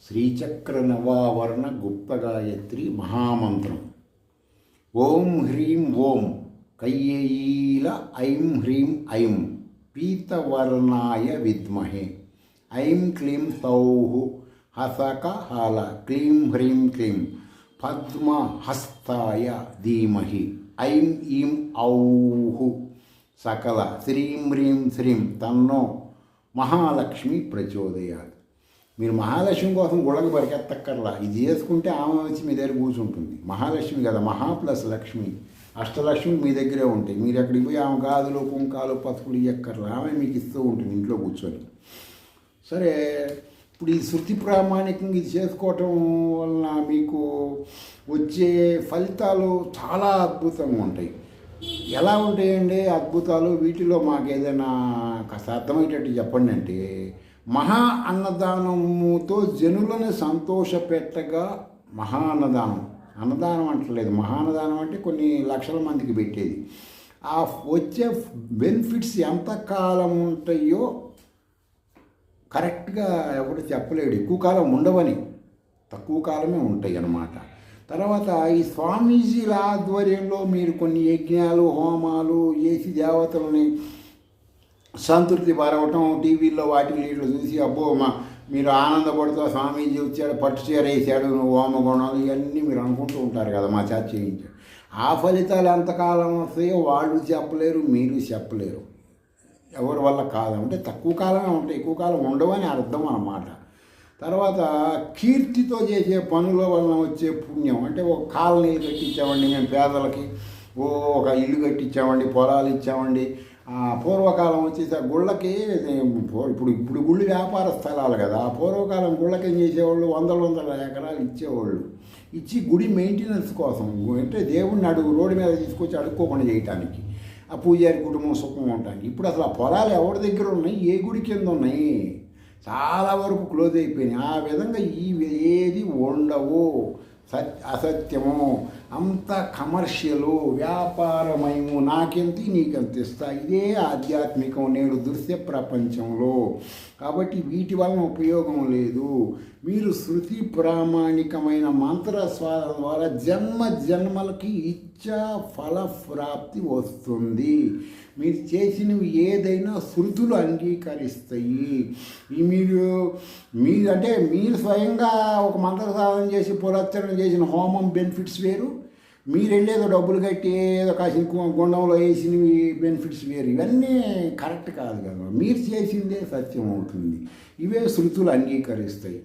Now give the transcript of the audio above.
శ్రీచక్ర నవావరణ గుప్త గాయత్రి మహామంత్రం. ఓం హ్రీం ఓం కయ్యేయీల ఐం హ్రీం ఐం పీతవర్ణాయ విద్మహే ఐం క్లీం సౌః హసక హల క్లీం హ్రీం క్లీం పద్మహస్తాయ ధీమహి ఐం ఈం ఔః సకల శ్రీం హ్రీం శ్రీం తన్నో మహాలక్ష్మి ప్రచోదయాత్. మీరు మహాలక్ష్మి కోసం గుళ్ళకు పరిగెత్తక్కర్లా, ఇది చేసుకుంటే ఆమె వచ్చి మీ దగ్గర కూర్చుంటుంది. మహాలక్ష్మి కదా, మహా ప్లస్ లక్ష్మి, అష్టలక్ష్మి మీ దగ్గరే ఉంటాయి. మీరు ఎక్కడికి పోయి ఆమె గాజులు కుంకాలు పసుపులు ఇయ్యక్కర్లా, ఆమె మీకు ఇస్తూ ఉంటుంది ఇంట్లో కూర్చొని. సరే, ఇప్పుడు ఈ శృతి ప్రామాణికంగా ఇది చేసుకోవటం వలన మీకు వచ్చే ఫలితాలు చాలా అద్భుతంగా ఉంటాయి. ఎలా ఉంటాయండి అద్భుతాలు? వీటిలో మాకు ఏదైనా కాస్త అర్థమయ్యేటట్టు చెప్పండి. అంటే మహా అన్నదానముతో జనులను సంతోషపెట్టగా మహా అన్నదానం. అన్నదానం అంటలేదు, మహాన్నదానం అంటే కొన్ని లక్షల మందికి పెట్టేది. ఆ వచ్చే బెనిఫిట్స్ ఎంతకాలం ఉంటాయో కరెక్ట్గా ఎవరు చెప్పలేడు. ఎక్కువ కాలం ఉండవని, తక్కువ కాలమే ఉంటాయి అన్నమాట. తర్వాత ఈ స్వామీజీల ఆధ్వర్యంలో మీరు కొన్ని యజ్ఞాలు హోమాలు చేసి దేవతలని సంతృప్తి పరవటం, టీవీల్లో వాటిని వీటిలో చూసి అబ్బో మీరు ఆనందపడుతూ స్వామీజీ వచ్చాడు, పట్టు చీర వేసాడు, హోమగుణాలు ఇవన్నీ మీరు అనుకుంటూ ఉంటారు కదా, మా చేత చేయించాడు. ఆ ఫలితాలు ఎంతకాలం వస్తాయో వాళ్ళు చెప్పలేరు, మీరు చెప్పలేరు. ఎవరి వల్ల కాదంటే తక్కువ కాలమే ఉంటాయి, ఎక్కువ కాలం ఉండవని అర్థం అన్నమాట. తర్వాత కీర్తితో చేసే పనుల వలన వచ్చే పుణ్యం అంటే ఒక కాలనీ కట్టించామండి మేము పేదలకి, ఒక ఇల్లు కట్టించామండి, పొలాలు ఇచ్చామండి. పూర్వకాలం వచ్చేసి ఆ గుళ్ళకి ఇప్పుడు గుళ్ళు వ్యాపార స్థలాలు కదా, ఆ పూర్వకాలం గుళ్ళకి ఏం చేసేవాళ్ళు, వందల ఎకరాలు ఇచ్చేవాళ్ళు. ఇచ్చి గుడి మెయింటెనెన్స్ కోసం, అంటే దేవుడిని రోడ్డు మీద తీసుకొచ్చి అడుక్కోకుండా చేయటానికి, ఆ పూజారి కుటుంబం సుఖం ఉండటానికి. ఇప్పుడు అసలు ఆ పొలాలు ఎవరి దగ్గర ఉన్నాయి, ఏ గుడి కింద ఉన్నాయి, చాలా వరకు క్లోజ్ అయిపోయినాయి. ఆ విధంగా ఏది ఉండవు, అసత్యము, అంత కమర్షియలు, వ్యాపారమయము, నాకెంత నీకెంత ఇస్తా, ఇదే ఆధ్యాత్మికం నేడు దృశ్య ప్రపంచంలో. కాబట్టి వీటి వలన ఉపయోగం లేదు. మీరు శృతి ప్రామాణికమైన మంత్రస్వాదం ద్వారా జన్మ జన్మలకి ఇచ్చా ఫలప్రాప్తి వస్తుంది. మీరు చేసినవి ఏదైనా శృతులు అంగీకరిస్తాయి. మీరు అంటే మీరు స్వయంగా ఒక మంత్ర సాధన చేసి పురస్చరణ చేసిన హోమం బెనిఫిట్స్ వేరు, మీరు వెళ్ళేదో డబ్బులు కట్టి ఏదో కాసిన గుండంలో వేసినవి బెనిఫిట్స్ వేరు. ఇవన్నీ కరెక్ట్ కాదు కదా. మీరు చేసిందే సత్యం అవుతుంది. ఇవే శృతులు అంగీకరిస్తాయి.